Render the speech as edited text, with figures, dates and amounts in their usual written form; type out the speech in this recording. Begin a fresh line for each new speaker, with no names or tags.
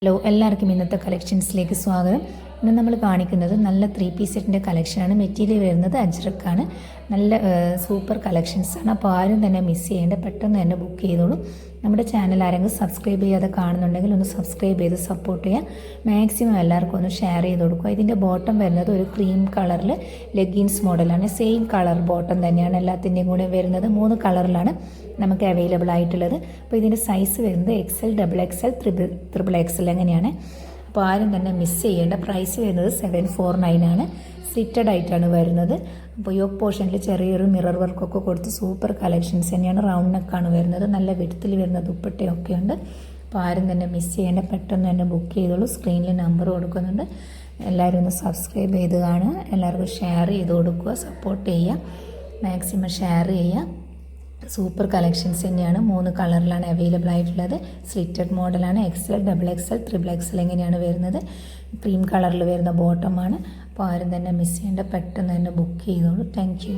Hello എല്ലാവർക്കും ഇന്നത്തെ കളക്ഷൻസിലേക്ക് സ്വാഗതം. ഇന്ന് നമ്മൾ കാണിക്കുന്നത് നല്ല 3 പീസ് സെറ്റിൻ്റെ കളക്ഷനാണ്. മെറ്റീരിയൽ വരുന്നത് അജ്രക്കാണ്. നല്ല സൂപ്പർ കളക്ഷൻസാണ്. അപ്പോൾ ആരും തന്നെ മിസ് ചെയ്യേണ്ട, പെട്ടെന്ന് തന്നെ ബുക്ക് ചെയ്തോളൂ. നമ്മുടെ ചാനൽ ആരെങ്കിലും സബ്സ്ക്രൈബ് ചെയ്യാതെ കാണുന്നുണ്ടെങ്കിൽ ഒന്ന് സബ്സ്ക്രൈബ് ചെയ്ത് സപ്പോർട്ട് ചെയ്യുക. മാക്സിമം എല്ലാവർക്കും ഒന്ന് ഷെയർ ചെയ്ത് കൊടുക്കുക. ഇതിൻ്റെ ബോട്ടം വരുന്നത് ഒരു ക്രീം കളറിൽ ലെഗിൻസ് മോഡലാണ്. സെയിം കളർ ബോട്ടം തന്നെയാണ് എല്ലാത്തിൻ്റെയും കൂടെ വരുന്നത്. 3 കളറിലാണ് നമുക്ക് അവൈലബിൾ ആയിട്ടുള്ളത്. അപ്പോൾ ഇതിൻ്റെ സൈസ് വരുന്നത് XL, XXL, XXL അങ്ങനെയാണ്. അപ്പോൾ ആരും തന്നെ മിസ് ചെയ്യേണ്ട. പ്രൈസ് വരുന്നത് 749 ആണ്. സ്ലിറ്റഡ് ആയിട്ടാണ് വരുന്നത്. അപ്പോൾ യോക്ക് പോർഷനിൽ ചെറിയൊരു മിറർ വർക്കൊക്കെ കൊടുത്ത് സൂപ്പർ കളക്ഷൻസ് തന്നെയാണ്. റൗണ്ട് നെക്കാണ് വരുന്നത്. നല്ല വിടത്തിൽ വരുന്ന ദുപ്പട്ടയൊക്കെ ഉണ്ട്. അപ്പോൾ ആരും തന്നെ മിസ് ചെയ്യേണ്ട, പെട്ടെന്ന് തന്നെ ബുക്ക് ചെയ്തോളൂ. സ്ക്രീനിൽ നമ്പർ കൊടുക്കുന്നുണ്ട്. എല്ലാവരും ഒന്ന് സബ്സ്ക്രൈബ് ചെയ്ത് കാണുക. എല്ലാവർക്കും ഷെയർ ചെയ്ത് കൊടുക്കുക, സപ്പോർട്ട് ചെയ്യുക, മാക്സിമം ഷെയർ ചെയ്യുക. സൂപ്പർ കളക്ഷൻസ് തന്നെയാണ്. 3 കളറിലാണ് അവൈലബിൾ ആയിട്ടുള്ളത്. സ്ലിറ്റഡ് മോഡലാണ്. XL, XXL, XXL എങ്ങനെയാണ് വരുന്നത്. ക്രീം കളറിൽ വരുന്ന ബോട്ടമാണ്. അപ്പോൾ ആരും തന്നെ മിസ് ചെയ്യേണ്ട, പെട്ടെന്ന് തന്നെ ബുക്ക് ചെയ്തോളൂ. Thank you.